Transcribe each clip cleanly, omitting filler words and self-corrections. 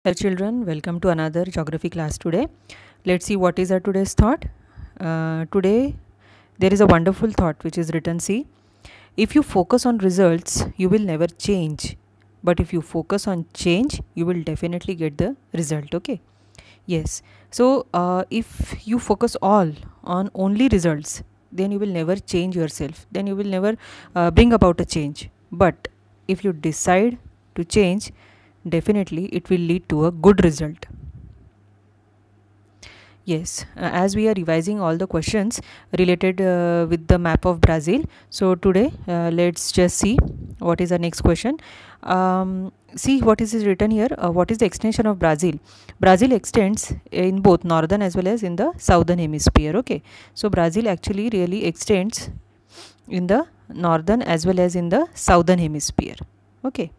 Hello children, welcome to another geography class today. Let's see what is our today's thought. Today there is a wonderful thought which is written. See, if you focus on results, you will never change. But if you focus on change, you will definitely get the result. Okay. Yes. So if you focus all on only results, then you will never change yourself. Then you will never bring about a change. But if you decide to change, definitely it will lead to a good result. Yes, as we are revising all the questions related with the map of Brazil, so today let's just see what is the next question. See what is written here. What is the extension of Brazil? Brazil extends in both northern as well as in the southern hemisphere. Okay, so Brazil actually really extends in the northern as well as in the southern hemisphere. Okay.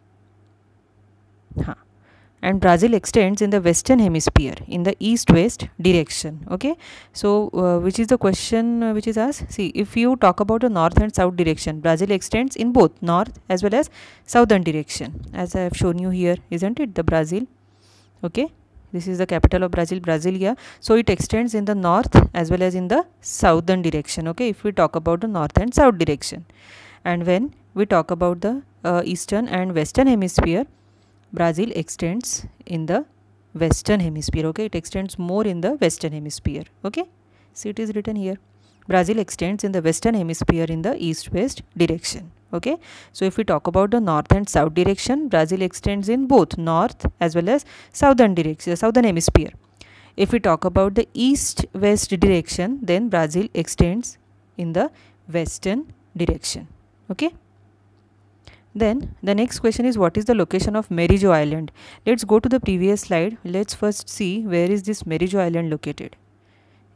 And Brazil extends in the western hemisphere in the east-west direction. Okay, so which is the question which is asked? See, if you talk about the north and south direction, Brazil extends in both north as well as southern direction, as I have shown you here, isn't it? The Brazil. Okay, this is the capital of Brazil, Brasilia. So it extends in the north as well as in the southern direction. Okay, if we talk about the north and south direction, and when we talk about the eastern and western hemisphere, Brazil extends in the western hemisphere. Okay, it extends more in the western hemisphere. Okay, see it is written here. Brazil extends in the western hemisphere in the east-west direction. Okay, so if we talk about the north and south direction, Brazil extends in both north as well as southern direction, southern hemisphere. If we talk about the east-west direction, then Brazil extends in the western direction. Okay. Then the next question is, what is the location of Merijo Island? Let's go to the previous slide. Let's first see where is this Merijo Island located.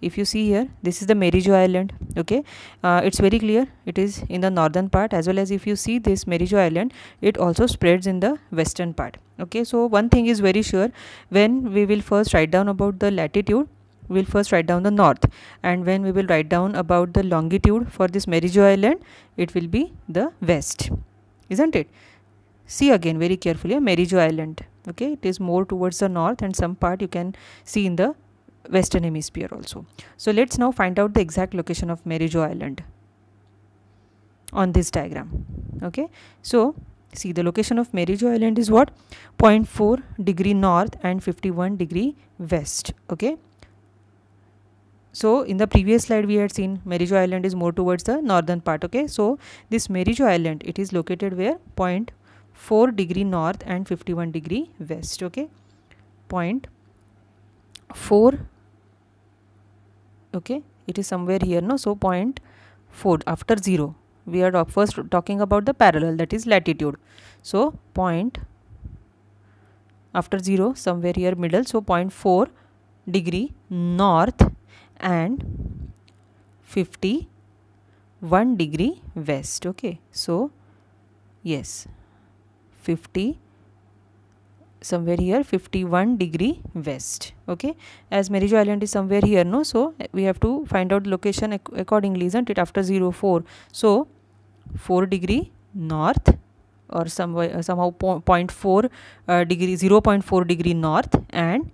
If you see here, this is the Merijo Island. Okay, it's very clear. It is in the northern part, as well as if you see this Merijo Island, it also spreads in the western part. Okay, so one thing is very sure, when we will first write down about the latitude, we will first write down the north, and when we will write down about the longitude for this Merijo Island, it will be the west. Isn't it? See again very carefully, Merijo Island. Okay, it is more towards the north, and some part you can see in the western hemisphere also. So let's now find out the exact location of Merijo Island on this diagram. Okay, so see, the location of Merijo Island is what? 0.4 degree north and 51 degree west. Okay, so in the previous slide we had seen Merijo Island is more towards the northern part. Okay, so this Merijo Island, it is located where? 0.4 degree north and 51 degree west. Okay, 0.4. Okay, it is somewhere here, no? So 0.4 after 0, we are first talking about the parallel, that is latitude. So point after 0, somewhere here middle, so 0.4 degree north and 51 degree west. Okay, so yes, 50 somewhere here, 51 degree west. Okay, as Merijo Island is somewhere here, no, so we have to find out location accordingly, isn't it? After 0, 4, so 4 degree north, or somehow 0.4 degree, 0.4 degree north and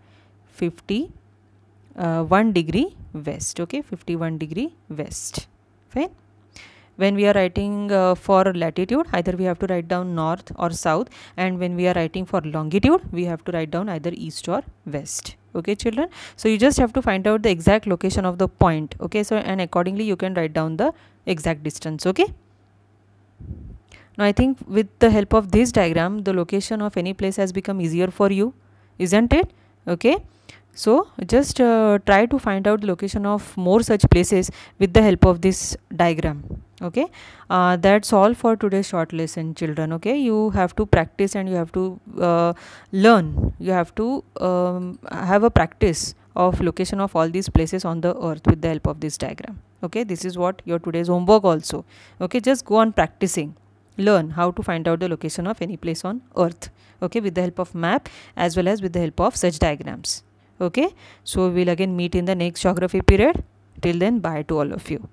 51 degree west. Okay, 51 degree west. Fine. When we are writing for latitude, either we have to write down north or south, and when we are writing for longitude, we have to write down either east or west. Okay children, so you just have to find out the exact location of the point. Okay, so and accordingly you can write down the exact distance. Okay, now I think with the help of this diagram, the location of any place has become easier for you, isn't it? Okay, so just try to find out the location of more such places with the help of this diagram. Okay, that's all for today's short lesson, children. Okay, you have to practice and you have to learn. You have to have a practice of location of all these places on the earth with the help of this diagram. Okay, this is what your today's homework also. Okay, just go on practicing. Learn how to find out the location of any place on earth. Okay, with the help of map as well as with the help of such diagrams. Okay, so we will again meet in the next geography period. Till then, bye to all of you.